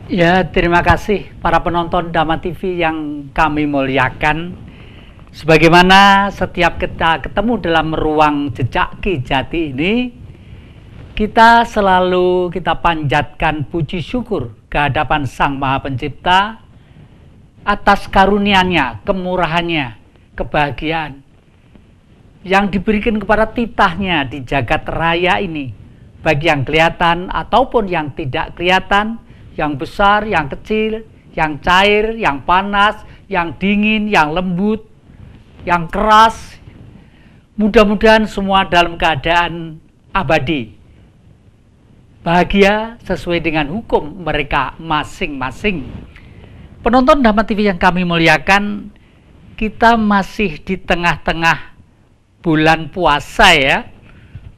Ya, terima kasih para penonton Dhamma TV yang kami muliakan. Sebagaimana setiap kita ketemu dalam ruang jejak Ki Jati ini, kita selalu panjatkan puji syukur ke hadapan Sang Maha Pencipta atas karunia-Nya, kemurahannya, kebahagiaan yang diberikan kepada titahnya di jagat raya ini, baik yang kelihatan ataupun yang tidak kelihatan, yang besar, yang kecil, yang cair, yang panas, yang dingin, yang lembut, yang keras. Mudah-mudahan semua dalam keadaan abadi, bahagia sesuai dengan hukum mereka masing-masing. Penonton Dhamma TV yang kami muliakan, kita masih di tengah-tengah bulan puasa ya.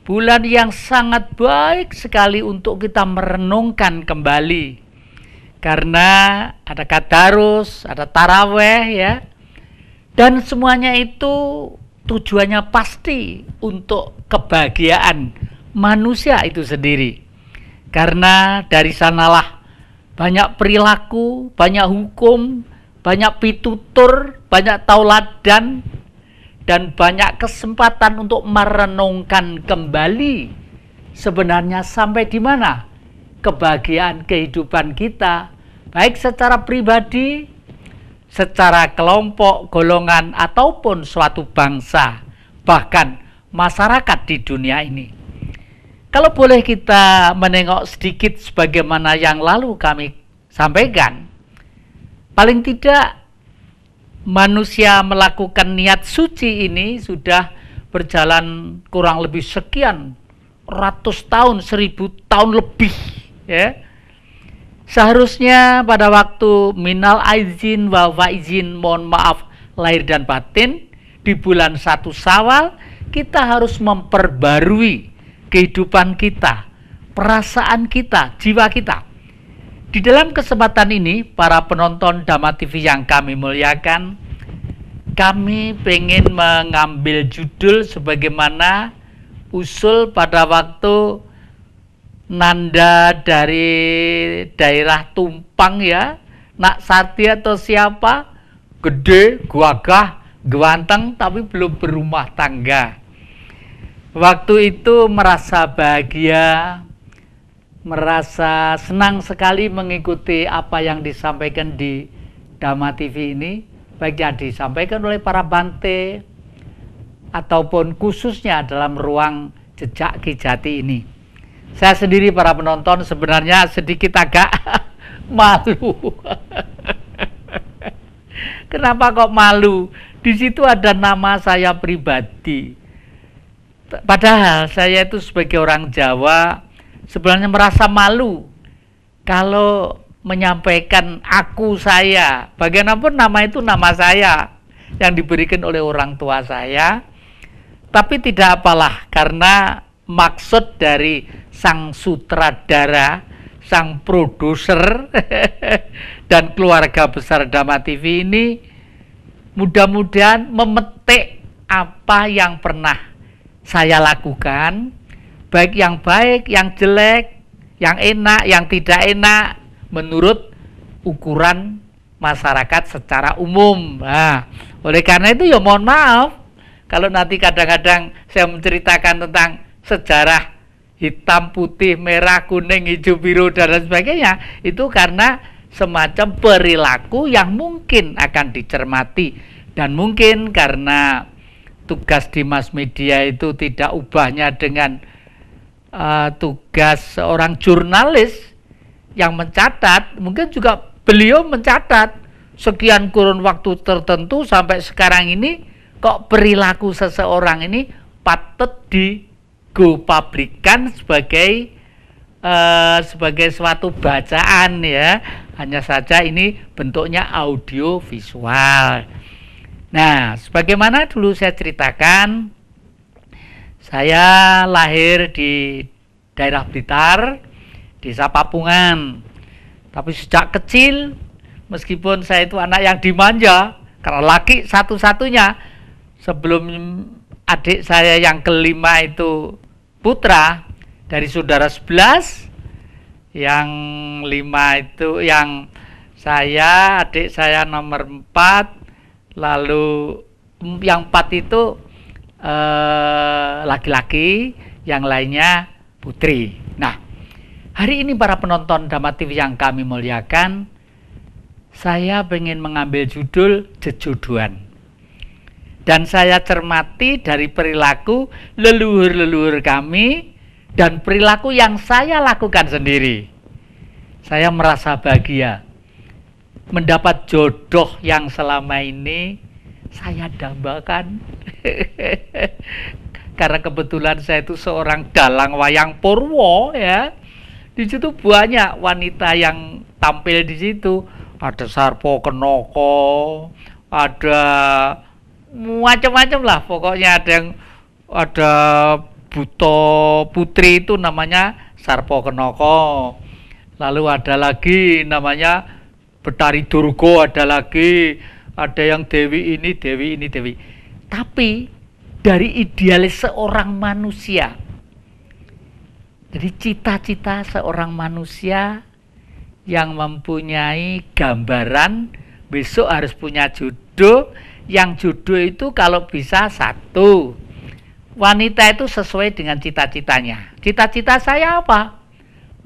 Bulan yang sangat baik sekali untuk kita merenungkan kembali. Karena ada tadarus, ada taraweh ya. Dan semuanya itu tujuannya pasti untuk kebahagiaan manusia itu sendiri. Karena dari sanalah banyak perilaku, banyak hukum, banyak pitutur, banyak tauladan, dan banyak kesempatan untuk merenungkan kembali sebenarnya sampai di mana kebahagiaan kehidupan kita, baik secara pribadi, secara kelompok, golongan, ataupun suatu bangsa, bahkan masyarakat di dunia ini. Kalau boleh kita menengok sedikit sebagaimana yang lalu kami sampaikan, paling tidak manusia melakukan niat suci ini sudah berjalan kurang lebih sekian ratus tahun, 1000 tahun lebih ya. Seharusnya pada waktu minal aizin wal faizin, mohon maaf lahir dan batin, di bulan 1 Syawal kita harus memperbarui kehidupan kita, perasaan kita, jiwa kita. Di dalam kesempatan ini, para penonton Dhamma TV yang kami muliakan, kami pengen mengambil judul sebagaimana usul pada waktu Nanda dari daerah Tumpang ya, Nak Sati atau siapa, gede, gagah, ganteng, tapi belum berumah tangga. Waktu itu merasa bahagia, merasa senang sekali mengikuti apa yang disampaikan di Dhamma TV ini, baik yang disampaikan oleh para bante ataupun khususnya dalam ruang jejak Ki Jati ini. Saya sendiri para penonton sebenarnya sedikit agak malu. Kenapa kok malu? Di situ ada nama saya pribadi. Padahal saya itu sebagai orang Jawa sebenarnya merasa malu kalau menyampaikan aku saya. Bagaimanapun nama itu nama saya yang diberikan oleh orang tua saya. Tapi tidak apalah, karena maksud dari sang sutradara, sang produser dan keluarga besar Dhamma TV ini mudah-mudahan memetik apa yang pernah saya lakukan, baik yang jelek, yang enak, yang tidak enak, menurut ukuran masyarakat secara umum. Nah, oleh karena itu ya mohon maaf kalau nanti kadang-kadang saya menceritakan tentang sejarah hitam, putih, merah, kuning, hijau, biru, dan lain sebagainya, itu karena semacam perilaku yang mungkin akan dicermati, dan mungkin karena tugas di mass media itu tidak ubahnya dengan tugas seorang jurnalis yang mencatat. Mungkin juga beliau mencatat sekian kurun waktu tertentu sampai sekarang ini kok perilaku seseorang ini patut dipublikkan sebagai suatu bacaan ya. Hanya saja ini bentuknya audio visual. Nah, sebagaimana dulu saya ceritakan, saya lahir di daerah Blitar, desa Papungan. Tapi sejak kecil, meskipun saya itu anak yang dimanja, karena laki satu-satunya, sebelum adik saya yang kelima itu putra dari saudara 11, Yang 5 itu yang saya, adik saya nomor 4, lalu yang 4 itu laki-laki, yang lainnya putri. Nah, hari ini para penonton Dhamma TV yang kami muliakan, saya ingin mengambil judul Jejodohan. Dan saya cermati dari perilaku leluhur-leluhur kami dan perilaku yang saya lakukan sendiri. Saya merasa bahagia mendapat jodoh yang selama ini saya dambakan. Karena kebetulan saya itu seorang dalang wayang Purwo ya. Di situ banyak wanita yang tampil di situ. Ada Sarpo Kenoko, ada macam-macam lah. Pokoknya ada Buto Putri itu namanya Sarpo Kenoko. Lalu ada lagi namanya Betari Durgo, ada lagi, ada yang Dewi ini. Tapi dari idealis seorang manusia, jadi cita-cita seorang manusia yang mempunyai gambaran besok harus punya jodoh, yang jodoh itu kalau bisa 1. Wanita itu sesuai dengan cita-citanya. Cita-cita saya apa?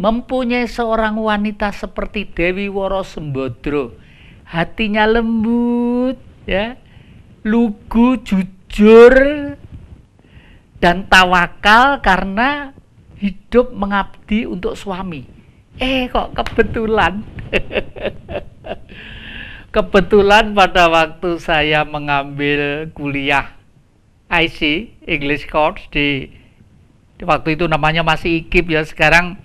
Mempunyai seorang wanita seperti Dewi Woro Sembodro, hatinya lembut, ya, lugu, jujur, dan tawakal karena hidup mengabdi untuk suami. Kok kebetulan, kebetulan pada waktu saya mengambil kuliah IC English Course di waktu itu namanya masih IKIP ya, sekarang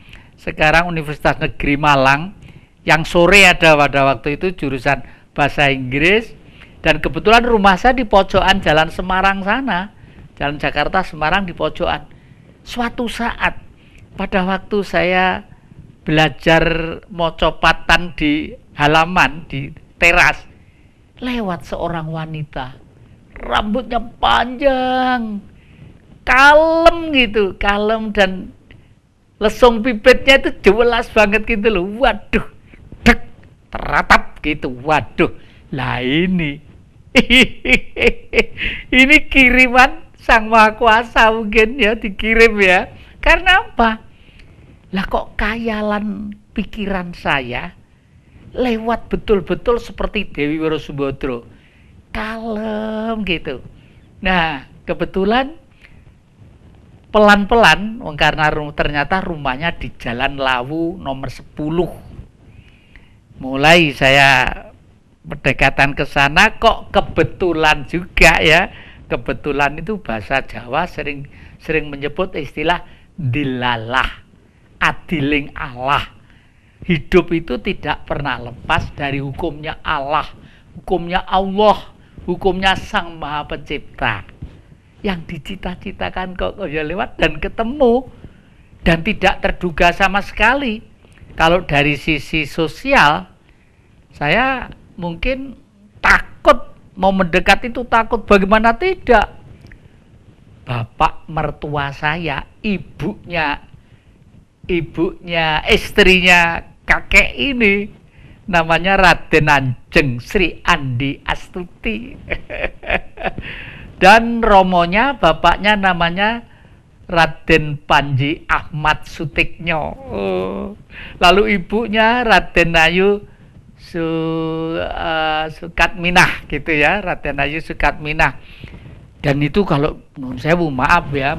Universitas Negeri Malang, yang sore ada pada waktu itu jurusan bahasa Inggris, dan kebetulan rumah saya di pojokan Jalan Semarang sana, Jalan Jakarta Semarang di pojokan. Suatu saat pada waktu saya belajar mocopatan di halaman, di teras, lewat seorang wanita, rambutnya panjang, kalem gitu, kalem, dan lesung pipitnya itu jelas banget gitu loh. Waduh, dek, teratap gitu. Waduh, lah ini ini kiriman Sang Maha Kuasa mungkin ya, dikirim ya. Karena apa? Lah kok kayalan pikiran saya lewat betul-betul seperti Dewi Woro Sembodro, kalem gitu. Nah, kebetulan pelan-pelan, karena ternyata rumahnya di Jalan Lawu nomor 10. Mulai saya berdekatan ke sana, kok kebetulan juga ya. Kebetulan itu bahasa Jawa sering menyebut istilah dilalah, adiling Allah. Hidup itu tidak pernah lepas dari hukumnya Allah, hukumnya Allah, hukumnya Sang Maha Pencipta. Yang dicita-citakan kok ya lewat dan ketemu, dan tidak terduga sama sekali. Kalau dari sisi sosial, saya mungkin takut mau mendekat, itu takut. Bagaimana tidak? Bapak mertua saya, ibunya istrinya kakek ini, namanya Raden Anjeng Sri Andi Astuti. Dan romonya, bapaknya namanya Raden Panji Ahmad Sutiknyo. Lalu ibunya Raden Ayu Sukatminah gitu ya, Raden Ayu Sukatminah. Dan itu kalau nun sewu, maaf ya,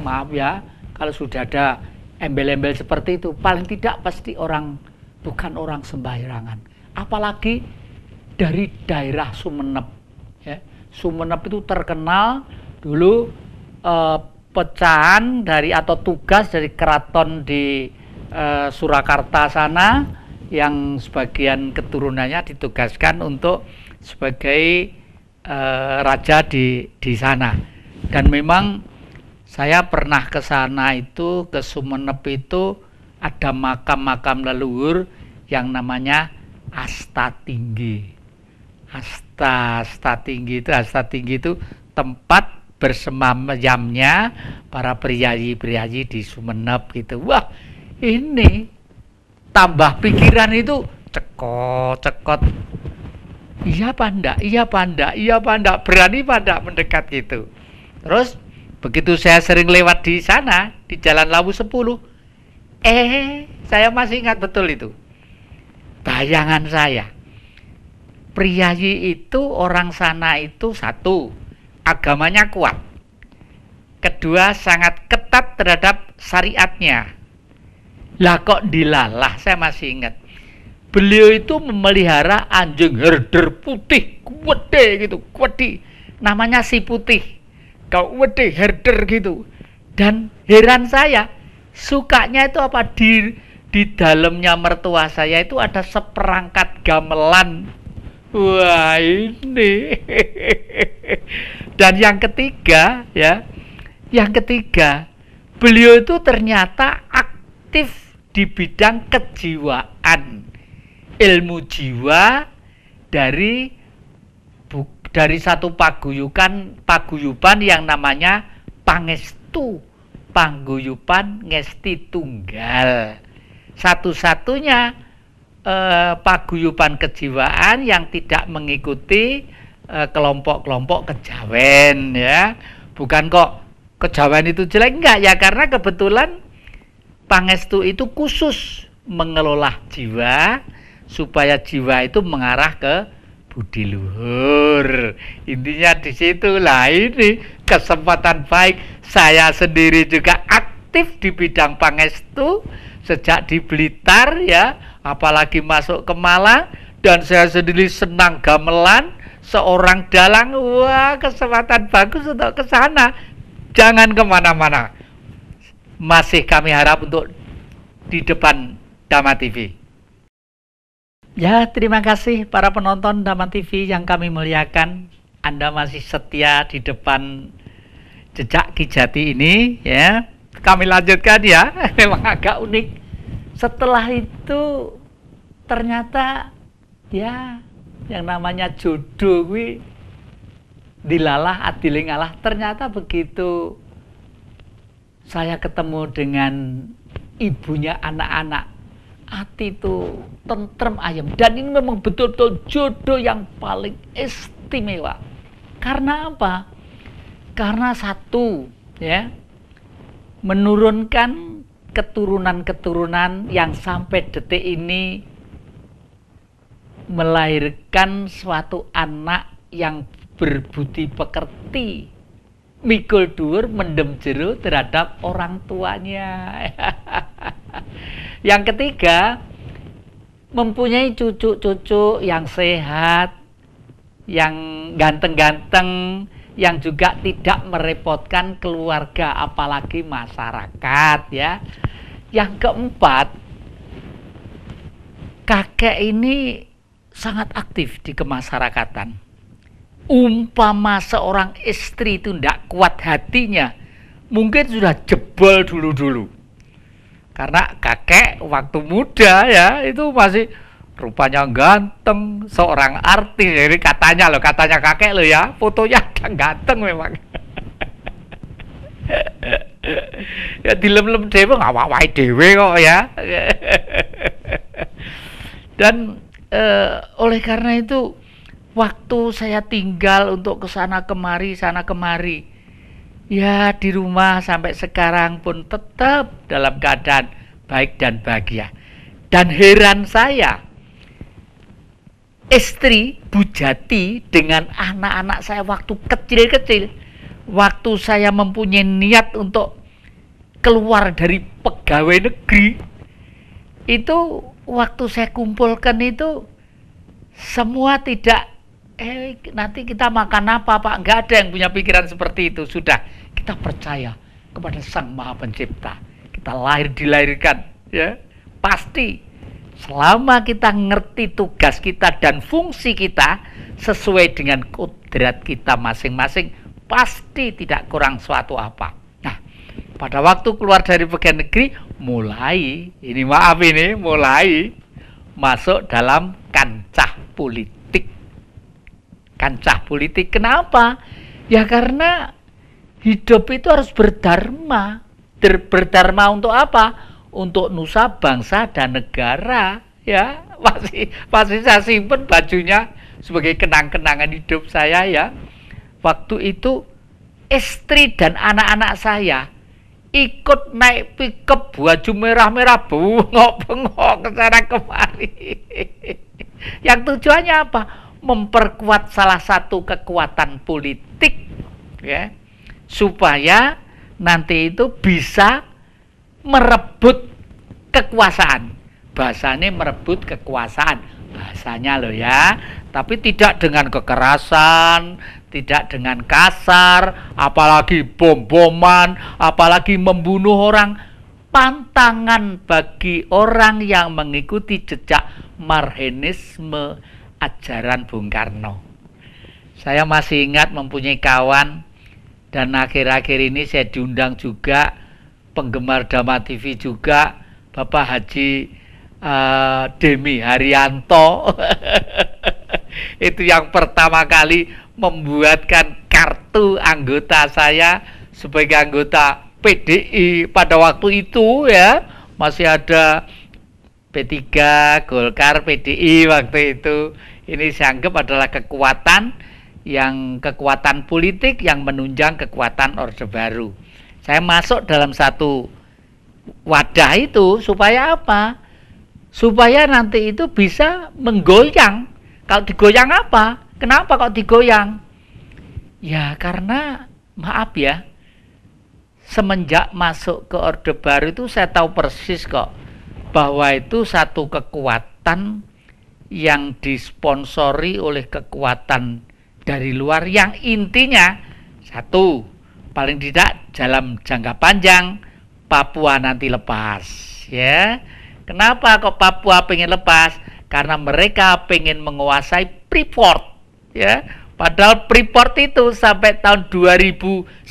kalau sudah ada embel-embel seperti itu, paling tidak pasti bukan orang sembarangan. Apalagi dari daerah Sumenep. Ya. Sumenep itu terkenal dulu pecahan dari atau tugas dari keraton di Surakarta sana, yang sebagian keturunannya ditugaskan untuk sebagai raja di sana. Dan memang saya pernah ke sana itu, ke Sumenep itu ada makam-makam leluhur yang namanya Asta Tinggi. Asta Tinggi itu tempat bersemayamnya para priyayi di Sumenep gitu. Wah, ini tambah pikiran itu cekot. Iya apa enggak, berani apa enggak mendekat gitu. Terus begitu saya sering lewat di sana, di Jalan Lawu 10, saya masih ingat betul itu. Bayangan saya, priayi itu, orang sana itu satu, agamanya kuat. Kedua, sangat ketat terhadap syariatnya. Lah kok dilalah, saya masih ingat. Beliau itu memelihara anjing herder putih, gede gitu, gede. Namanya si putih. Kau gede herder gitu. Dan heran saya, sukanya itu apa? Di dalamnya mertua saya itu ada seperangkat gamelan. Wah, ini. Dan yang ketiga, ya. Yang ketiga, beliau itu ternyata aktif di bidang kejiwaan. Ilmu jiwa dari satu paguyuban yang namanya Pangestu, Paguyuban Ngesti Tunggal. Satu-satunya paguyuban kejiwaan yang tidak mengikuti kelompok-kelompok kejawen, ya. Bukan kok kejawen itu jelek, enggak ya, karena kebetulan Pangestu itu khusus mengelola jiwa supaya jiwa itu mengarah ke budi luhur. Intinya di situ. Lah, ini kesempatan baik. Saya sendiri juga aktif di bidang Pangestu sejak di Blitar, ya, apalagi masuk ke Malang, dan saya sendiri senang gamelan, seorang dalang. Wah, kesempatan bagus untuk ke sana. Jangan kemana-mana. Masih kami harap untuk di depan Dhamma TV. Ya, terima kasih para penonton Dhamma TV yang kami muliakan. Anda masih setia di depan Jejak Ki Jati ini, ya. Kami lanjutkan, ya. Memang agak unik. Setelah itu ternyata, ya, yang namanya jodoh gue dilalah adiling Allah. Ternyata begitu saya ketemu dengan ibunya anak-anak, hati itu tentrem ayem. Dan ini memang betul-betul jodoh yang paling istimewa. Karena apa? Karena satu, ya, menurunkan keturunan-keturunan yang sampai detik ini melahirkan suatu anak yang berbudi pekerti, mikul dhuwur, mendem jero terhadap orang tuanya. Yang ketiga, mempunyai cucu-cucu yang sehat, yang ganteng-ganteng, yang juga tidak merepotkan keluarga apalagi masyarakat, ya. Yang keempat, kakek ini sangat aktif di kemasyarakatan. Umpama seorang istri itu tidak kuat hatinya, mungkin sudah jebol dulu-dulu. Karena kakek waktu muda, ya, itu masih rupanya ganteng, seorang artis. Jadi katanya kakek lo, ya, fotonya ganteng memang. Ya dilem-lem dewe, ngawak-wai dewe kok, ya. Dan oleh karena itu, waktu saya tinggal untuk sana kemari, ya, di rumah sampai sekarang pun tetap dalam keadaan baik dan bahagia. Dan heran saya, istri Bu Jati dengan anak-anak saya waktu kecil-kecil, waktu saya mempunyai niat untuk keluar dari pegawai negeri, itu waktu saya kumpulkan itu semua tidak, nanti kita makan apa Pak? Enggak ada yang punya pikiran seperti itu. Sudah, kita percaya kepada Sang Maha Pencipta. Kita dilahirkan, ya. Pasti selama kita ngerti tugas kita dan fungsi kita sesuai dengan kodrat kita masing-masing, pasti tidak kurang suatu apa. Nah, pada waktu keluar dari pegawai negeri, mulai masuk dalam kancah politik. Kancah politik, kenapa? Ya karena hidup itu harus berdharma. Berdharma untuk apa? untuk nusa bangsa dan negara, ya. Masih saya simpen bajunya sebagai kenang-kenangan hidup saya, ya. Waktu itu istri dan anak-anak saya ikut naik pickup baju merah-merah bengok-bengok ke sana kemari. Yang tujuannya apa? Memperkuat salah satu kekuatan politik, ya, supaya nanti itu bisa merebut kekuasaan. Bahasanya merebut kekuasaan, bahasanya loh ya. Tapi tidak dengan kekerasan, tidak dengan kasar, apalagi bom-boman, apalagi membunuh orang. Pantangan bagi orang yang mengikuti jejak Marxisme ajaran Bung Karno. Saya masih ingat mempunyai kawan, dan akhir-akhir ini saya diundang juga, penggemar Dhamma TV juga, Bapak Haji Demi Haryanto. Itu yang pertama kali membuatkan kartu anggota saya sebagai anggota PDI pada waktu itu, ya. Masih ada P3, Golkar, PDI waktu itu. Ini saya anggap adalah kekuatan politik yang menunjang kekuatan Orde Baru. Saya masuk dalam satu wadah itu supaya apa? Supaya nanti itu bisa menggoyang. Kalau digoyang apa? Kenapa kok digoyang? Ya karena maaf ya, semenjak masuk ke Orde Baru itu saya tahu persis kok bahwa itu satu kekuatan yang disponsori oleh kekuatan dari luar yang intinya satu, paling tidak dalam jangka panjang Papua nanti lepas, ya. Kenapa kok Papua pengen lepas? Karena mereka pengen menguasai Freeport, ya. Padahal Freeport itu sampai tahun 2095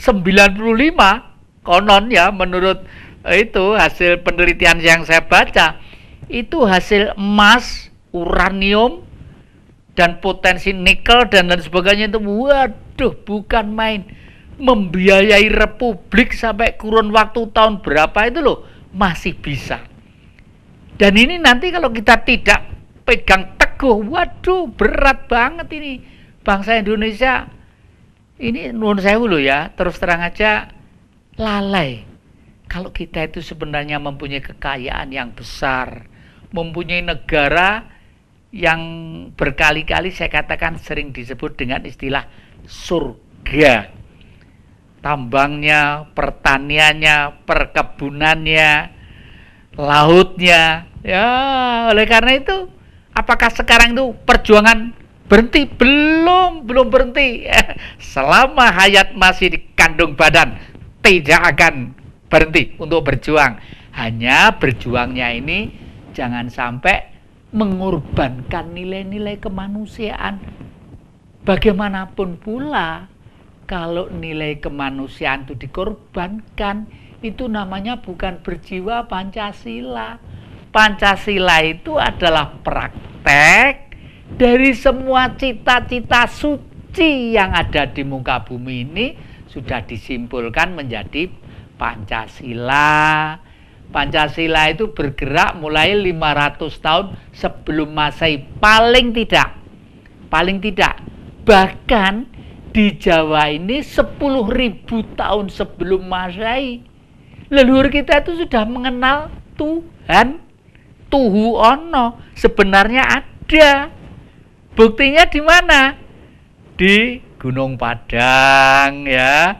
konon, ya, menurut itu hasil penelitian yang saya baca, itu hasil emas, uranium, dan potensi nikel dan lain sebagainya itu, waduh, bukan main. Membiayai republik sampai kurun waktu tahun berapa itu loh, masih bisa. Dan ini nanti kalau kita tidak pegang teguh, waduh, berat banget ini bangsa Indonesia. Ini nuwun sewu loh ya, terus terang aja lalai. Kalau kita itu sebenarnya mempunyai kekayaan yang besar, mempunyai negara yang berkali-kali saya katakan sering disebut dengan istilah surga. Tambangnya, pertaniannya, perkebunannya, lautnya. Ya, oleh karena itu, apakah sekarang itu perjuangan berhenti? Belum berhenti. Selama hayat masih di kandung badan, tidak akan berhenti untuk berjuang. Hanya berjuangnya ini jangan sampai mengorbankan nilai-nilai kemanusiaan. Bagaimanapun pula, kalau nilai kemanusiaan itu dikorbankan, itu namanya bukan berjiwa Pancasila. Pancasila itu adalah praktek dari semua cita-cita suci yang ada di muka bumi ini sudah disimpulkan menjadi Pancasila. Pancasila itu bergerak mulai 500 tahun sebelum Masehi, paling tidak. Bahkan di Jawa ini 10.000 tahun sebelum Masehi, leluhur kita itu sudah mengenal Tuhan. Tuhu ono sebenarnya ada. Buktinya di mana? Di Gunung Padang, ya.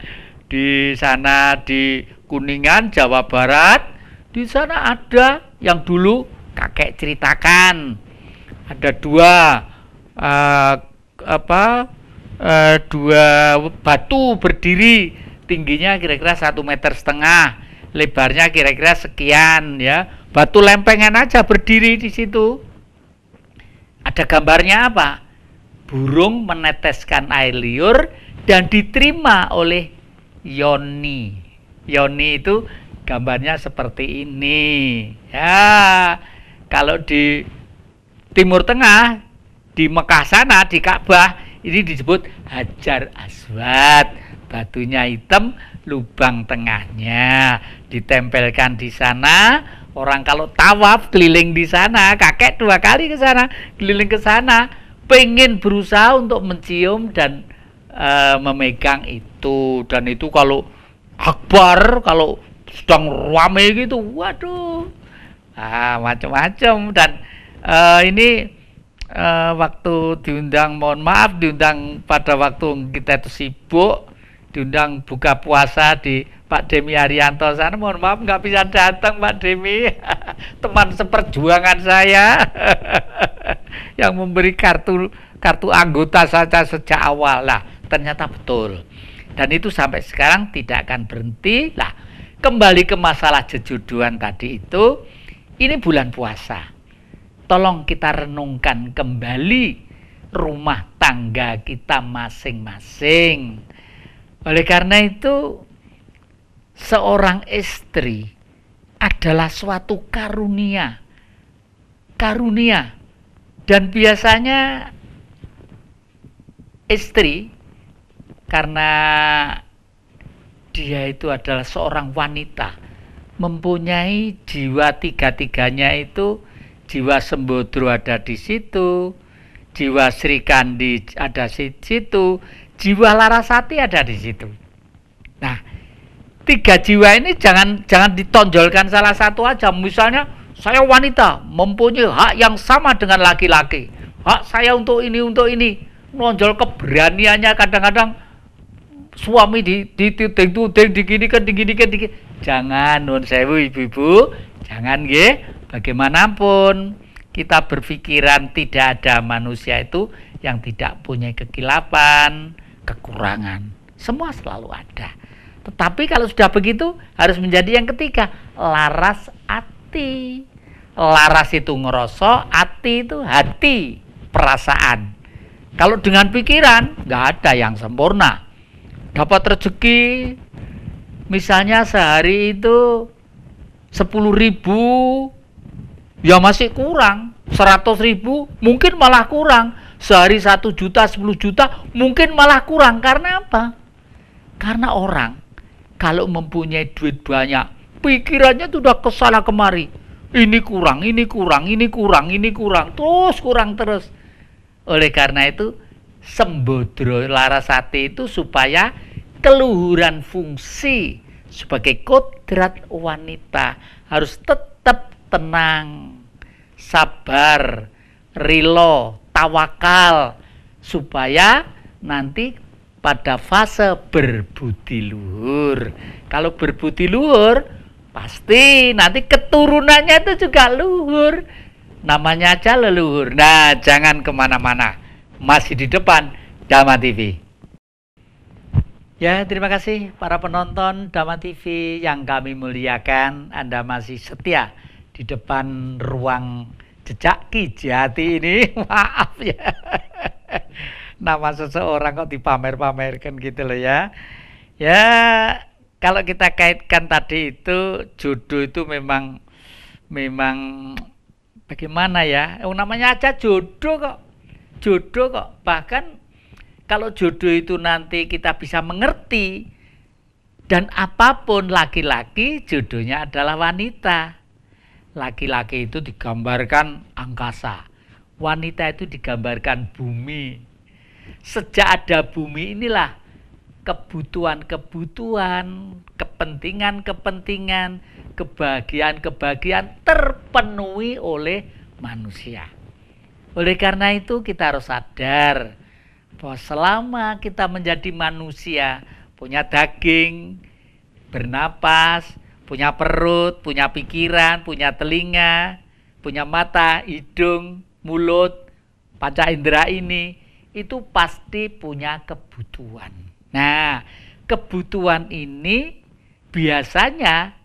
Di sana di Kuningan, Jawa Barat. Di sana ada yang dulu kakek ceritakan. Ada dua batu berdiri, tingginya kira-kira 1,5 meter, lebarnya kira-kira sekian, ya. Batu lempengan aja berdiri di situ. Ada gambarnya apa? Burung meneteskan air liur dan diterima oleh Yoni. Yoni itu gambarnya seperti ini. Ya, kalau di Timur Tengah, di Mekah sana, di Ka'bah, ini disebut Hajar Aswad. Batunya hitam, lubang tengahnya ditempelkan di sana Orang kalau tawaf keliling di sana, kakek 2 kali ke sana, keliling ke sana, pengen berusaha untuk mencium dan memegang itu. Dan itu kalau akbar, kalau sedang rame gitu, waduh, macam-macam. Dan ini waktu diundang, mohon maaf, diundang pada waktu kita itu sibuk, diundang buka puasa di Pak Demi Haryanto sana, mohon maaf nggak bisa datang Pak Demi. Teman seperjuangan saya yang memberi kartu anggota saja sejak awal. Lah ternyata betul, dan itu sampai sekarang tidak akan berhenti. Lah kembali ke masalah jejodohan tadi itu, ini bulan puasa, tolong kita renungkan kembali rumah tangga kita masing-masing. Oleh karena itu, seorang istri adalah suatu karunia. Dan biasanya istri, karena dia itu adalah seorang wanita, mempunyai jiwa tiga-tiganya itu, jiwa Sembodro ada di situ, jiwa Sri Kandi ada di situ, jiwa Larasati ada di situ. Nah, 3 jiwa ini jangan ditonjolkan salah satu aja. Misalnya saya wanita mempunyai hak yang sama dengan laki-laki, hak saya untuk ini, nonjol keberaniannya. Kadang-kadang suami dituding-tuding, diginikan. Jangan, nun sewu ibu-ibu, jangan nggih. Bagaimanapun kita berpikiran tidak ada manusia itu yang tidak punya kekilapan, kekurangan. Semua selalu ada. Tetapi kalau sudah begitu harus menjadi yang ketiga, laras ati. Laras itu ngerosok, ati itu hati, perasaan. Kalau dengan pikiran nggak ada yang sempurna. Dapat rezeki misalnya sehari itu 10.000, ya masih kurang. 100.000 mungkin malah kurang. Sehari 1 juta, 10 juta mungkin malah kurang. Karena apa? Karena orang kalau mempunyai duit banyak, pikirannya sudah kesana kemari. Ini kurang, terus kurang terus. Oleh karena itu, Sembodro Larasati itu supaya keluhuran fungsi sebagai kodrat wanita harus tetap tenang, sabar, rilo, tawakal, supaya nanti pada fase berbudi luhur. Kalau berbudi luhur, pasti nanti keturunannya itu juga luhur. Namanya aja leluhur. Nah, jangan kemana-mana. Masih di depan Dhamma TV. Ya, terima kasih para penonton Dhamma TV yang kami muliakan. Anda masih setia di depan ruang Jejak Ki Jati ini. Maaf ya. Nama seseorang kok dipamer-pamerkan gitu loh ya. Ya, kalau kita kaitkan tadi itu, jodoh itu memang bagaimana ya? Namanya aja jodoh kok. Bahkan kalau jodoh itu nanti kita bisa mengerti, dan apapun, laki-laki jodohnya adalah wanita. Laki-laki itu digambarkan angkasa, wanita itu digambarkan bumi. Sejak ada bumi inilah kebutuhan-kebutuhan, kepentingan-kepentingan, kebahagiaan-kebahagiaan terpenuhi oleh manusia. Oleh karena itu kita harus sadar bahwa selama kita menjadi manusia, punya daging, bernapas, punya perut, punya pikiran, punya telinga, punya mata, hidung, mulut, panca indera ini, itu pasti punya kebutuhan. Nah, kebutuhan ini biasanya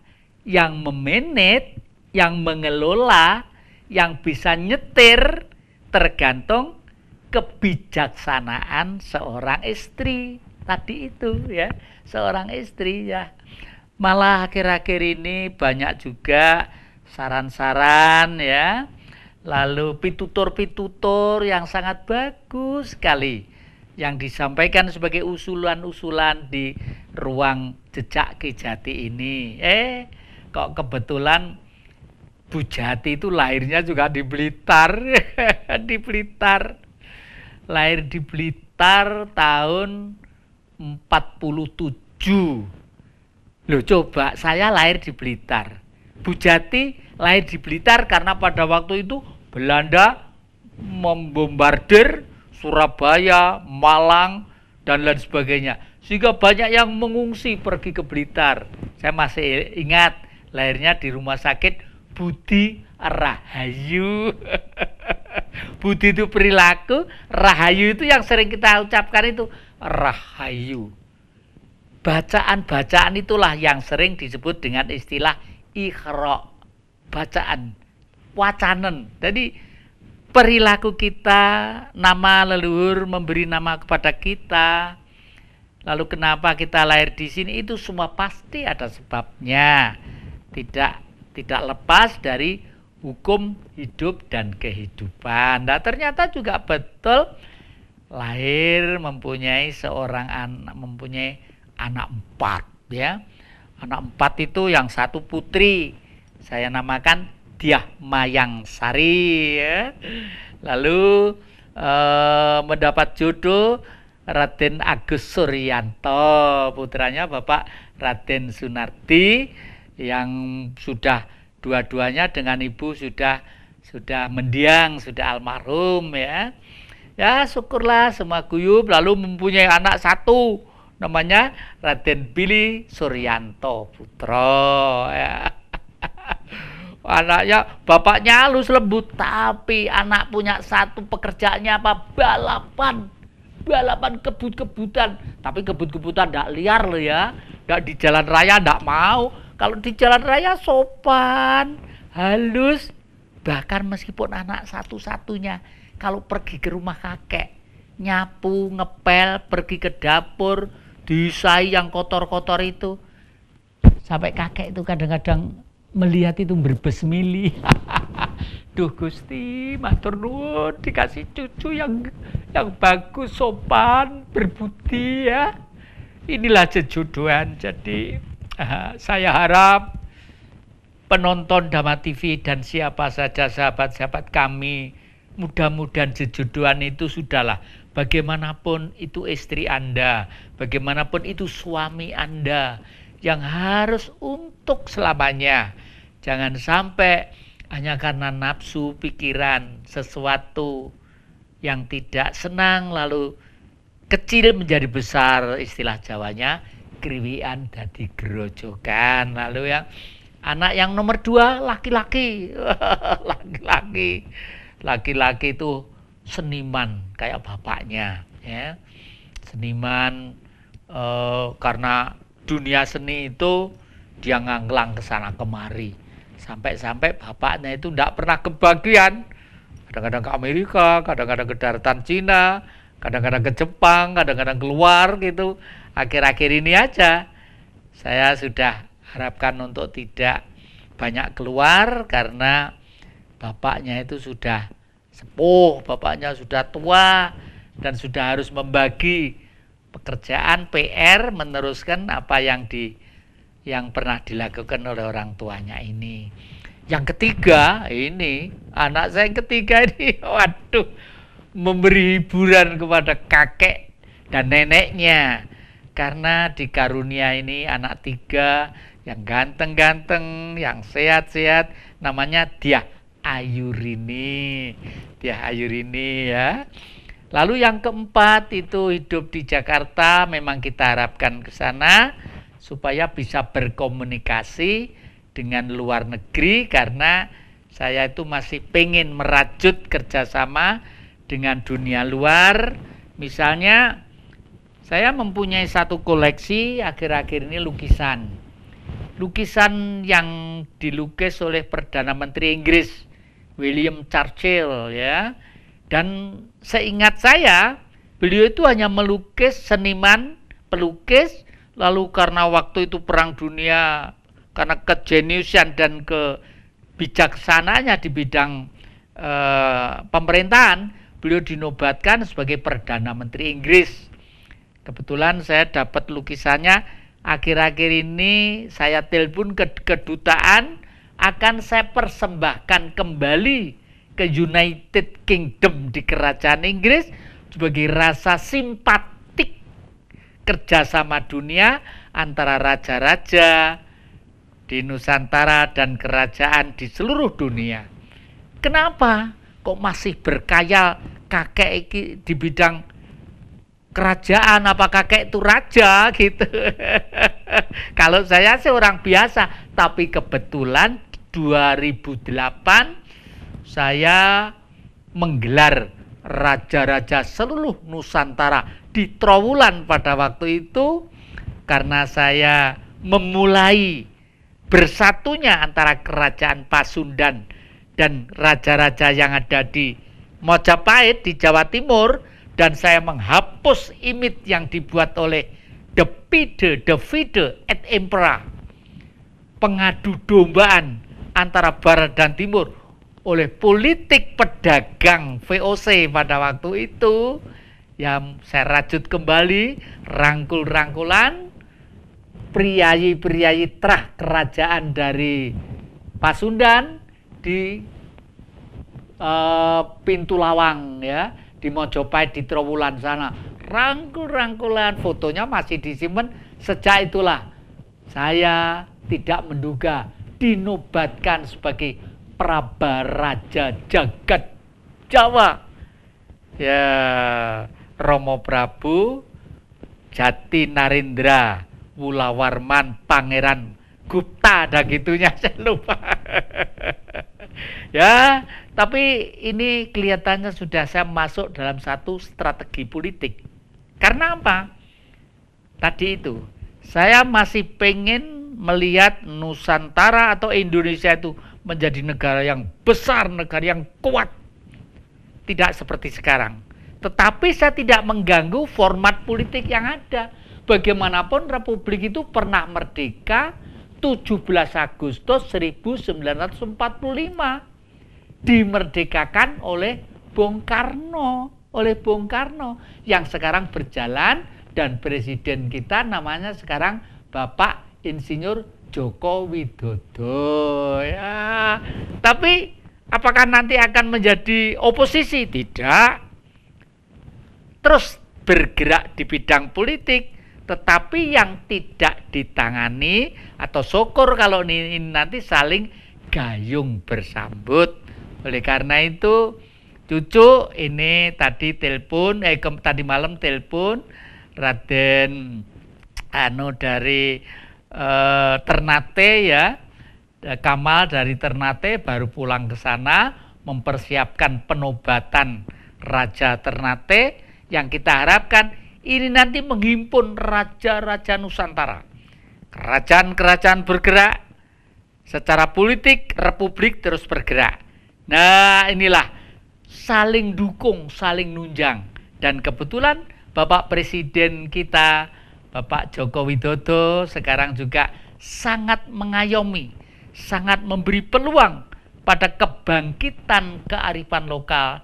yang memanage, yang mengelola, yang bisa nyetir, tergantung kebijaksanaan seorang istri tadi itu ya, seorang istri ya. Malah akhir-akhir ini banyak juga saran-saran ya, lalu pitutur-pitutur yang sangat bagus sekali yang disampaikan sebagai usulan-usulan di ruang Jejak Ki Jati ini. Kok kebetulan Bu Jati itu lahirnya juga di Blitar. Di Blitar. Lahir di Blitar tahun 47. Loh coba, saya lahir di Blitar. Bu Jati lahir di Blitar karena pada waktu itu Belanda membombardir Surabaya, Malang, dan lain sebagainya. Sehingga banyak yang mengungsi pergi ke Blitar. Saya masih ingat lahirnya di rumah sakit Budi Rahayu. Budi itu perilaku, Rahayu itu yang sering kita ucapkan itu Rahayu. Bacaan-bacaan itulah yang sering disebut dengan istilah ikhra, bacaan, wacanen. Jadi perilaku kita, nama leluhur memberi nama kepada kita. Lalu kenapa kita lahir di sini, itu semua pasti ada sebabnya. Tidak lepas dari hukum hidup dan kehidupan. Nah, ternyata juga betul lahir mempunyai mempunyai anak 4 ya. Anak 4 itu yang satu putri. Saya namakan Diah Mayang Sari ya. Lalu mendapat jodoh Raden Agus Suryanto, putranya Bapak Raden Sunardi, yang sudah dua-duanya dengan ibu sudah mendiang, sudah almarhum ya. Ya syukurlah semua guyub. Lalu mempunyai anak satu namanya Raden Billy Suryanto Putra ya. Anaknya, bapaknya halus lembut, tapi anak punya satu pekerjaannya apa? Balapan kebut-kebutan. Tapi kebut-kebutan tidak liar loh ya. Tidak di jalan raya, tidak mau. Kalau di jalan raya sopan, halus. Bahkan meskipun anak satu-satunya, kalau pergi ke rumah kakek, nyapu, ngepel, pergi ke dapur, disai yang kotor-kotor itu, sampai kakek itu kadang-kadang melihat itu berbesmili. Duh Gusti, matur nuwun dikasih cucu yang bagus, sopan, berbudi ya. Inilah jejodohan. Jadi saya harap penonton Dhamma TV dan siapa saja sahabat-sahabat kami, mudah-mudahan jejodohan itu sudahlah. Bagaimanapun itu istri Anda, bagaimanapun itu suami Anda, yang harus untuk selamanya. Jangan sampai hanya karena nafsu pikiran sesuatu yang tidak senang lalu kecil menjadi besar, istilah Jawanya kriwian dadi gerojokan. Lalu yang anak yang nomor 2 laki-laki. Laki-laki itu seniman kayak bapaknya ya. Seniman karena dunia seni itu dia nganglang ke sana kemari. Sampai-sampai bapaknya itu tidak pernah kebagian. Kadang-kadang ke Amerika, kadang-kadang ke daratan Cina, kadang-kadang ke Jepang, kadang-kadang keluar gitu. Akhir-akhir ini aja saya sudah harapkan untuk tidak banyak keluar karena bapaknya itu sudah sepuh, bapaknya sudah tua dan sudah harus membagi pekerjaan PR, meneruskan apa yang pernah dilakukan oleh orang tuanya ini. Yang ketiga ini, anak saya yang ketiga ini, waduh, memberi hiburan kepada kakek dan neneknya. Karena dikarunia ini anak 3 yang ganteng-ganteng, yang sehat-sehat, namanya Diah Ayurini. Diah Ayurini ya. Lalu yang keempat itu hidup di Jakarta, memang kita harapkan ke sana supaya bisa berkomunikasi dengan luar negeri, karena saya itu masih pengen merajut kerjasama dengan dunia luar. Misalnya saya mempunyai satu koleksi akhir-akhir ini lukisan yang dilukis oleh Perdana Menteri Inggris William Churchill ya. Dan seingat saya beliau itu hanya melukis, seniman pelukis. Lalu karena waktu itu perang dunia, karena kejeniusan dan kebijaksanaannya di bidang pemerintahan, beliau dinobatkan sebagai Perdana Menteri Inggris. Kebetulan saya dapat lukisannya. Akhir-akhir ini saya telepon ke kedutaan, akan saya persembahkan kembali ke United Kingdom di kerajaan Inggris sebagai rasa simpatik kerjasama dunia antara raja-raja di Nusantara dan kerajaan di seluruh dunia. Kenapa kok masih berkayal kakek iki di bidang kerajaan, apa kakek itu raja gitu. Kalau saya sih orang biasa, tapi kebetulan 2008 saya menggelar raja-raja seluruh Nusantara di Trowulan pada waktu itu, karena saya memulai bersatunya antara kerajaan Pasundan dan raja-raja yang ada di Mojopahit di Jawa Timur, dan saya menghapus image yang dibuat oleh The Fide et Impera, pengadu dombaan antara Barat dan Timur oleh politik pedagang VOC pada waktu itu, yang saya rajut kembali, rangkul-rangkulan priayi-priayi terah kerajaan dari Pasundan di Pintu Lawang ya, di Mojopahit di Trowulan sana, rangkul-rangkulan, fotonya masih disimpan. Sejak itulah saya tidak menduga dinobatkan sebagai Prabaraja Jagat Jawa ya, Romo Prabu Jati Narendra Wulawarman Pangeran Gupta, ada gitunya saya lupa. Ya, tapi ini kelihatannya sudah saya masuk dalam satu strategi politik. Karena apa? Tadi itu, saya masih pengen melihat Nusantara atau Indonesia itu menjadi negara yang besar, negara yang kuat. Tidak seperti sekarang. Tetapi saya tidak mengganggu format politik yang ada. Bagaimanapun Republik itu pernah merdeka 17 Agustus 1945. Dimerdekakan oleh Bung Karno, yang sekarang berjalan, dan presiden kita namanya sekarang Bapak Insinyur Joko Widodo ya. Tapi apakah nanti akan menjadi oposisi? Tidak. Terus bergerak di bidang politik, tetapi yang tidak ditangani, atau syukur kalau ini nanti saling gayung bersambut. Oleh karena itu, cucu ini tadi malam telepon Raden dari Ternate ya, Kamal dari Ternate baru pulang ke sana mempersiapkan penobatan Raja Ternate, yang kita harapkan ini nanti menghimpun raja-raja Nusantara. Kerajaan-kerajaan bergerak, secara politik Republik terus bergerak. Nah, inilah saling dukung, saling nunjang. Dan kebetulan Bapak Presiden kita, Bapak Joko Widodo, sekarang juga sangat mengayomi, sangat memberi peluang pada kebangkitan kearifan lokal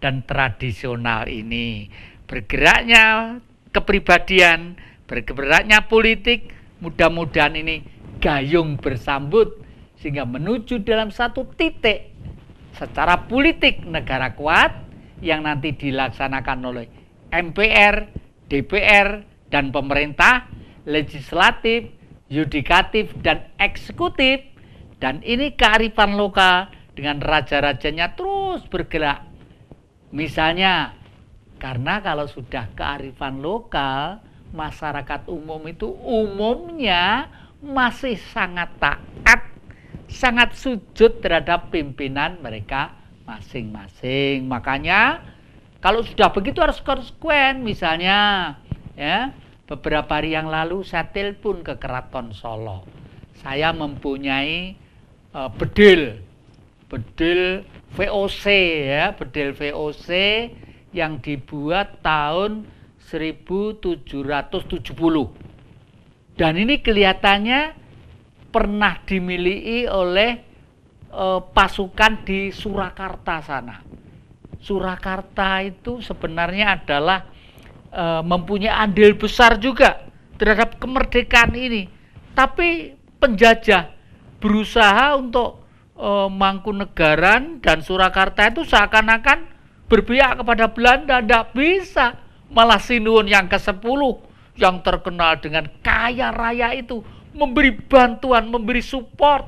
dan tradisional ini. Bergeraknya kepribadian, bergeraknya politik, mudah-mudahan ini gayung bersambut sehingga menuju dalam satu titik secara politik negara kuat yang nanti dilaksanakan oleh MPR, DPR, dan pemerintah, legislatif, yudikatif, dan eksekutif. Dan ini kearifan lokal dengan raja-rajanya terus bergerak. Misalnya, karena kalau sudah kearifan lokal, masyarakat umum itu umumnya masih sangat taat, sangat sujud terhadap pimpinan mereka masing-masing. Makanya kalau sudah begitu harus konsekuen. Misalnya ya, beberapa hari yang lalu saya telepon ke Keraton Solo. Saya mempunyai bedil VOC ya, bedil VOC yang dibuat tahun 1770. Dan ini kelihatannya pernah dimiliki oleh pasukan di Surakarta sana. Surakarta itu sebenarnya adalah mempunyai andil besar juga terhadap kemerdekaan ini. Tapi penjajah berusaha untuk Mangkunegaran dan Surakarta itu seakan-akan berpihak kepada Belanda. Tidak bisa. Malah Sinuhun yang ke-10 yang terkenal dengan kaya raya itu memberi bantuan, memberi support.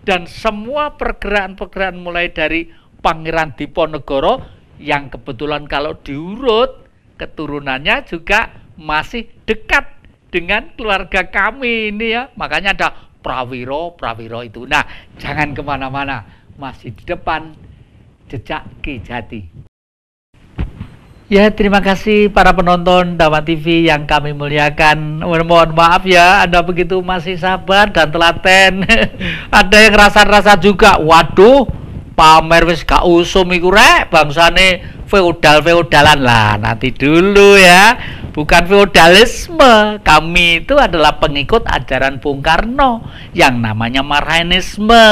Dan semua pergerakan-pergerakan mulai dari Pangeran Diponegoro yang kebetulan kalau diurut keturunannya juga masih dekat dengan keluarga kami ini ya. Makanya ada Prawiro itu. Nah, jangan kemana-mana, masih di depan jejak Ki Jati. Ya, terima kasih para penonton Dhamma TV yang kami muliakan. Mohon maaf ya, Anda begitu masih sabar dan telaten. Ada yang rasa-rasa juga, waduh, pamer wis gak usum iku rek, bangsane feodal-feodalan lah. Nanti dulu ya, bukan feodalisme. Kami itu adalah pengikut ajaran Bung Karno yang namanya Marhaenisme.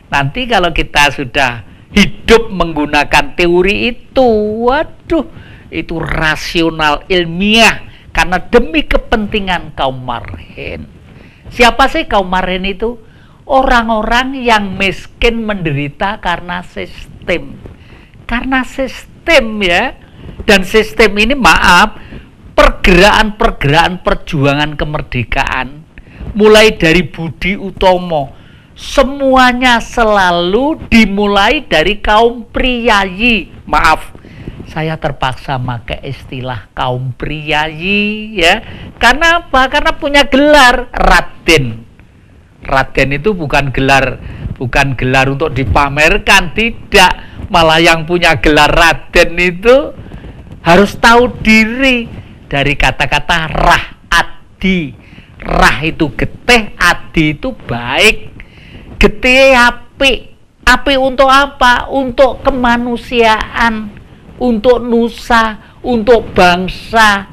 Nanti kalau kita sudah hidup menggunakan teori itu, waduh, itu rasional ilmiah karena demi kepentingan kaum marhen. Siapa sih kaum marhen itu? Orang-orang yang miskin menderita karena sistem. Karena sistem ya. Dan sistem ini maaf, pergerakan-pergerakan perjuangan kemerdekaan mulai dari Budi Utomo semuanya selalu dimulai dari kaum priyayi. Maaf, saya terpaksa pakai istilah kaum priyayi ya. Karena apa? Karena punya gelar Raden. Raden itu bukan gelar untuk dipamerkan, tidak. Malah yang punya gelar Raden itu harus tahu diri. Dari kata-kata rah adi. Rah itu getih, adi itu baik. Getih api untuk apa? Untuk kemanusiaan, untuk nusa, untuk bangsa.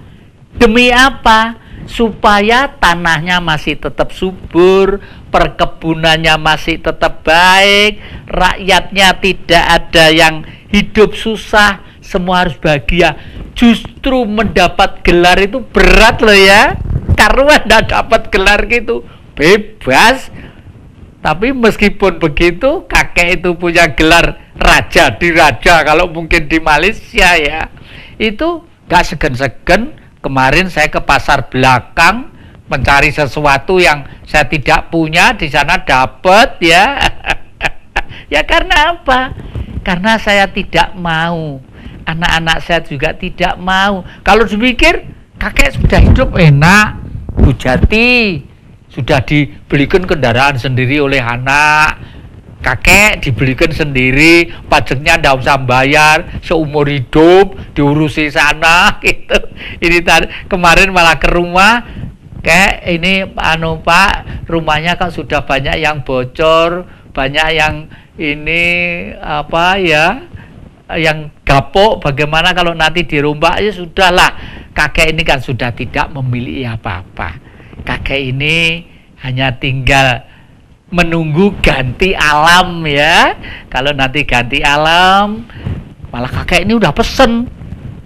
Demi apa? Supaya tanahnya masih tetap subur, perkebunannya masih tetap baik, rakyatnya tidak ada yang hidup susah, semua harus bahagia. Justru mendapat gelar itu berat loh ya. Karena tidak dapat gelar gitu, bebas. Tapi meskipun begitu, kakek itu punya gelar raja di raja. Kalau mungkin di Malaysia ya, itu gak segan-segan. Kemarin saya ke pasar belakang mencari sesuatu yang saya tidak punya, di sana dapat ya. Ya karena apa? Karena saya tidak mau, anak-anak saya juga tidak mau. Kalau dipikir kakek sudah hidup enak, Bu Jati sudah dibelikan kendaraan sendiri oleh anak, kakek dibelikan sendiri, pajaknya tidak usah bayar, seumur hidup diurusi sana gitu. Ini tadi kemarin malah ke rumah, kayak ini Pak, rumahnya kan sudah banyak yang bocor, banyak yang ini apa ya, yang gapok. Bagaimana kalau nanti dirombak? Ya sudahlah, kakek ini kan sudah tidak memiliki apa-apa. Kakek ini hanya tinggal menunggu ganti alam ya. Kalau nanti ganti alam, malah kakek ini udah pesen,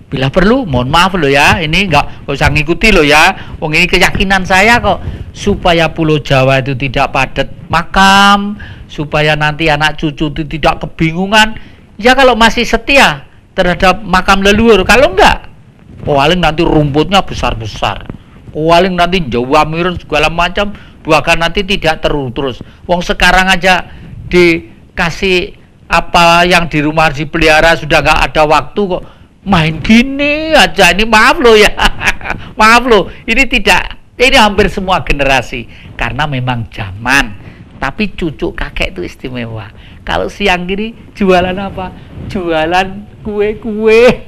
bila perlu, mohon maaf loh ya, ini nggak usah ngikuti loh ya. Wong ini keyakinan saya kok, supaya Pulau Jawa itu tidak padat makam, supaya nanti anak cucu itu tidak kebingungan. Ya kalau masih setia terhadap makam leluhur, kalau enggak, paling nanti rumputnya besar-besar, paling nanti Jawa mirun segala macam, bahkan nanti tidak terus. Wong sekarang aja dikasih apa yang di rumah dipelihara sudah nggak ada waktu kok main gini aja. Ini maaf loh ya, maaf loh. Ini hampir semua generasi karena memang zaman. Tapi cucu kakek itu istimewa. Kalau siang gini jualan apa? Jualan kue-kue.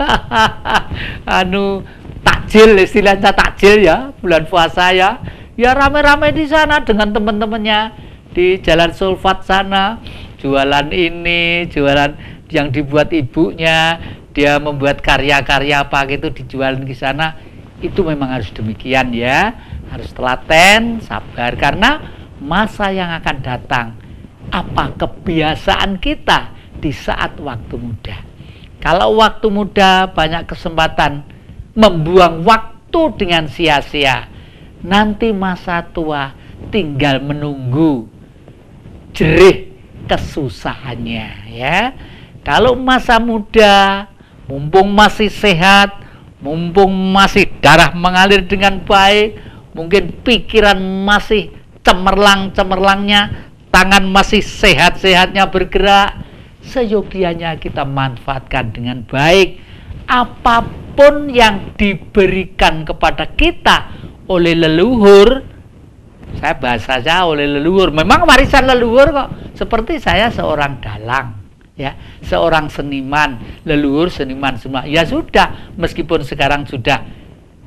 Takjil, istilahnya takjil ya, bulan puasa ya. Ya rame-rame di sana dengan teman-temannya di Jalan Sulfat sana, jualan ini, jualan yang dibuat ibunya, dia membuat karya-karya apa gitu dijualin di sana. Itu memang harus demikian ya, harus telaten, sabar, karena masa yang akan datang, apa kebiasaan kita di saat waktu muda. Kalau waktu muda banyak kesempatan membuang waktu dengan sia-sia, nanti masa tua tinggal menunggu jerih kesusahannya ya. Kalau masa muda, mumpung masih sehat, mumpung masih darah mengalir dengan baik, mungkin pikiran masih cemerlang-cemerlangnya, tangan masih sehat-sehatnya bergerak, seyogianya kita manfaatkan dengan baik apapun yang diberikan kepada kita oleh leluhur. Saya bahas saja oleh leluhur, memang warisan leluhur kok. Seperti saya seorang dalang ya, seorang seniman, leluhur seniman semua. Ya sudah, meskipun sekarang sudah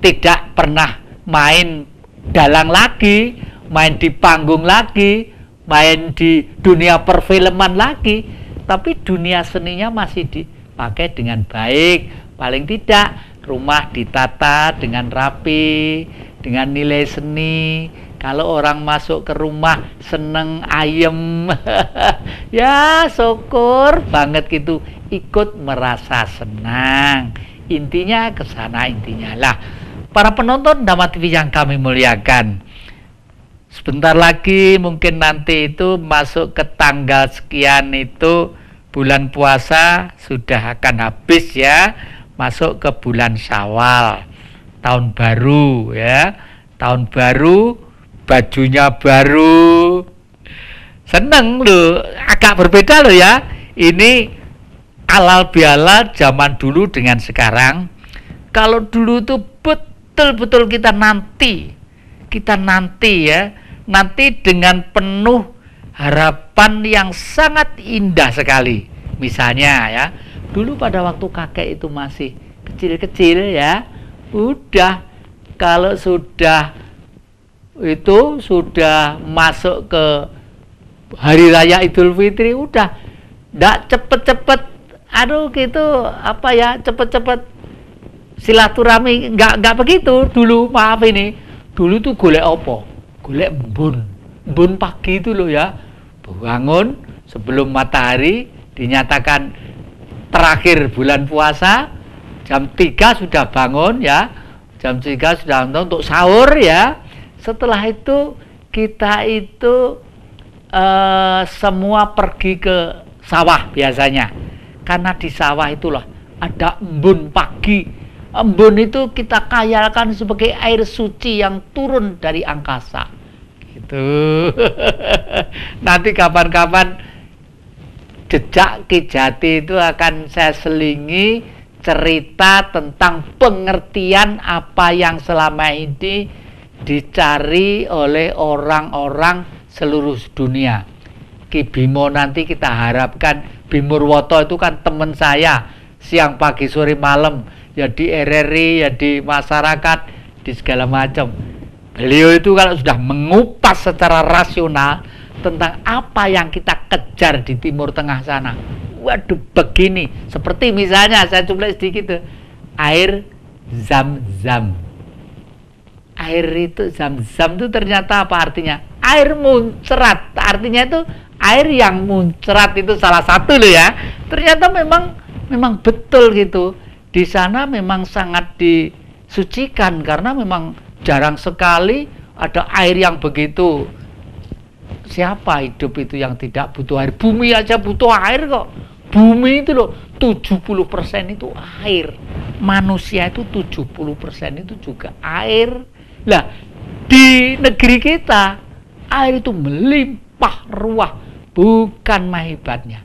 tidak pernah main dalang lagi, main di panggung lagi, main di dunia perfilman lagi, tapi dunia seninya masih dipakai dengan baik. Paling tidak rumah ditata dengan rapi, dengan nilai seni. Kalau orang masuk ke rumah seneng ayem, ya syukur banget gitu, ikut merasa senang. Intinya ke sana intinya lah. Para penonton Dhamma TV yang kami muliakan, sebentar lagi mungkin nanti itu masuk ke tanggal sekian itu bulan puasa sudah akan habis ya, masuk ke bulan Syawal, tahun baru ya, tahun baru, bajunya baru, seneng loh, agak berbeda loh ya. Ini alal biala zaman dulu dengan sekarang. Kalau dulu tuh betul-betul kita nanti ya, nanti dengan penuh harapan yang sangat indah sekali. Misalnya ya, dulu pada waktu kakek itu masih kecil-kecil ya, udah kalau sudah masuk ke hari raya Idul Fitri, udah ndak cepet-cepet gitu apa ya, cepet-cepet silaturahmi, nggak begitu dulu. Maaf ini dulu tuh golek apa, golek embun pagi itu loh ya, bangun sebelum matahari dinyatakan terakhir bulan puasa, jam 3 sudah bangun ya, jam 3 sudah untuk sahur ya. Setelah itu kita itu semua pergi ke sawah biasanya, karena di sawah itulah ada embun pagi. Embun itu kita khayalkan sebagai air suci yang turun dari angkasa gitu. Nanti kapan-kapan jejak Ki Jati itu akan saya selingi cerita tentang pengertian apa yang selama ini dicari oleh orang-orang seluruh dunia. Ki Bimo nanti kita harapkan, Bimurwoto itu kan teman saya, siang pagi sore malam ya di RRI, ya di masyarakat, di segala macam. Beliau itu kalau sudah mengupas secara rasional tentang apa yang kita kejar di Timur Tengah sana, waduh begini, seperti misalnya saya coba sedikit, air Zam-Zam. Air itu Zam-Zam itu ternyata apa artinya? Air muncrat, artinya itu air yang muncrat, itu salah satu loh ya. Ternyata memang betul gitu. Di sana memang sangat disucikan, karena memang jarang sekali ada air yang begitu. Siapa hidup itu yang tidak butuh air? Bumi aja butuh air kok. Bumi itu loh 70% itu air. Manusia itu 70% itu juga air. Lah, di negeri kita air itu melimpah ruah, bukan main hebatnya.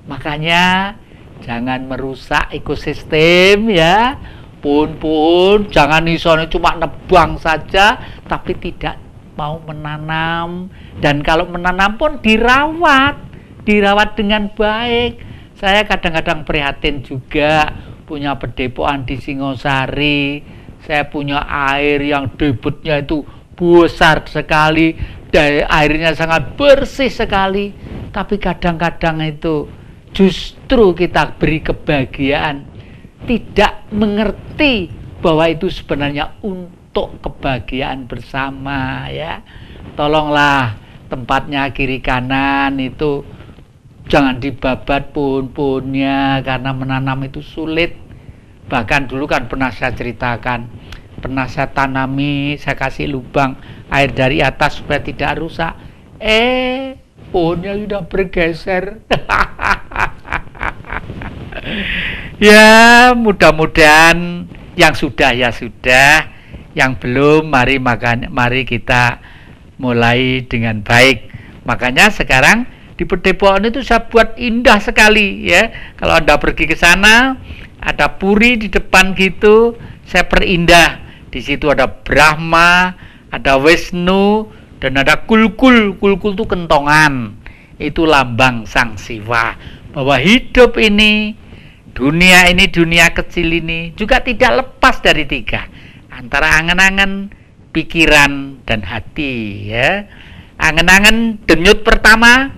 Makanya jangan merusak ekosistem ya. Pun jangan isone cuma nebang saja tapi tidak mau menanam. Dan kalau menanam pun dirawat dengan baik. Saya kadang-kadang prihatin juga, punya pedepokan di Singosari. Saya punya air yang debitnya itu besar sekali, airnya sangat bersih sekali, tapi kadang-kadang itu justru kita beri kebahagiaan, tidak mengerti bahwa itu sebenarnya untuk kebahagiaan bersama ya. Tolonglah tempatnya kiri kanan itu jangan dibabat pohon-pohonnya, karena menanam itu sulit. Bahkan dulu kan pernah saya ceritakan, pernah saya tanami, saya kasih lubang air dari atas supaya tidak rusak. pohonnya sudah bergeser. Ya, mudah-mudahan yang sudah ya sudah, yang belum mari kita mulai dengan baik. Makanya sekarang di Padepokan itu saya buat indah sekali ya. Kalau Anda pergi ke sana, ada puri di depan gitu, saya perindah. Di situ ada Brahma, ada Wisnu, dan ada Kulkul. Kulkul itu kentongan. Itu lambang Sang Siwa. Bahwa hidup ini, dunia kecil ini juga tidak lepas dari tiga. Antara angan-angan, pikiran, dan hati ya. Angan-angan denyut pertama,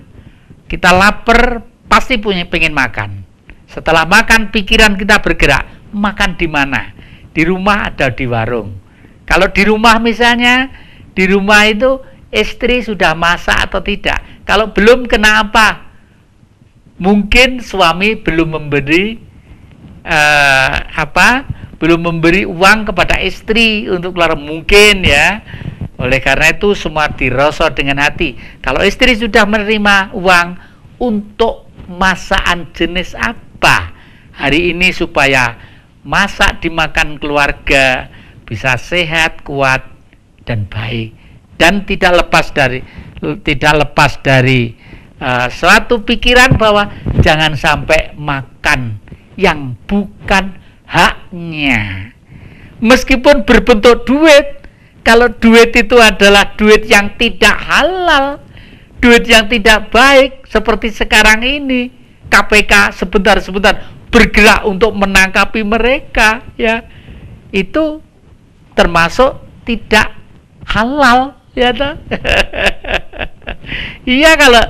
kita lapar, pasti pengen makan. Setelah makan, pikiran kita bergerak. Makan di mana? Di rumah atau di warung? Kalau di rumah misalnya, di rumah itu istri sudah masak atau tidak? Kalau belum, kena apa? Mungkin suami belum memberi belum memberi uang kepada istri untuk keluar, mungkin ya. Oleh karena itu semua dirasa dengan hati. Kalau istri sudah menerima uang, untuk masakan jenis apa hari ini supaya masak dimakan keluarga bisa sehat, kuat, dan baik, dan tidak lepas dari suatu pikiran bahwa jangan sampai makan yang bukan haknya, meskipun berbentuk duit. Kalau duit itu adalah duit yang tidak halal, duit yang tidak baik, seperti sekarang ini KPK sebentar-sebentar bergerak untuk menangkapi mereka ya, itu termasuk tidak halal ya toh. Iya, kalau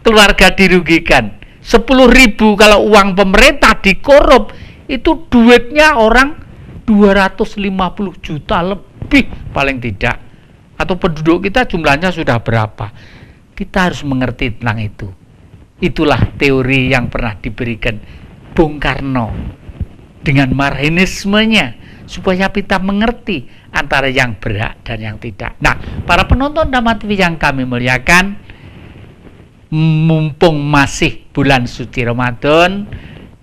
keluarga dirugikan 10.000, kalau uang pemerintah dikorup, itu duitnya orang 250 juta lebih paling tidak. Atau penduduk kita jumlahnya sudah berapa? Kita harus mengerti tentang itu. Itulah teori yang pernah diberikan Bung Karno dengan marxismenya, supaya kita mengerti antara yang berhak dan yang tidak. Nah, para penonton Dhamma TV yang kami muliakan, mumpung masih bulan suci Ramadan,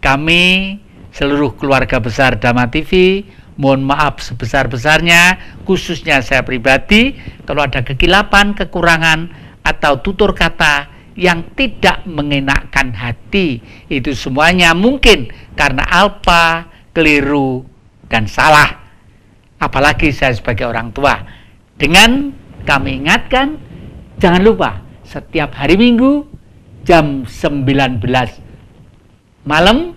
kami seluruh keluarga besar Dhamma TV mohon maaf sebesar-besarnya, khususnya saya pribadi, kalau ada kekilapan, kekurangan, atau tutur kata yang tidak mengenakkan hati. Itu semuanya mungkin karena alpa, keliru, dan salah. Apalagi saya sebagai orang tua. Dengan kami ingatkan, jangan lupa setiap hari Minggu jam 19 malam,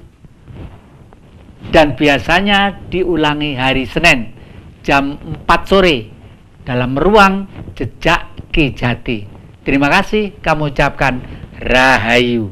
dan biasanya diulangi hari Senin jam 4 sore dalam ruang Jejak Ki Jati. Terima kasih kami ucapkan Rahayu.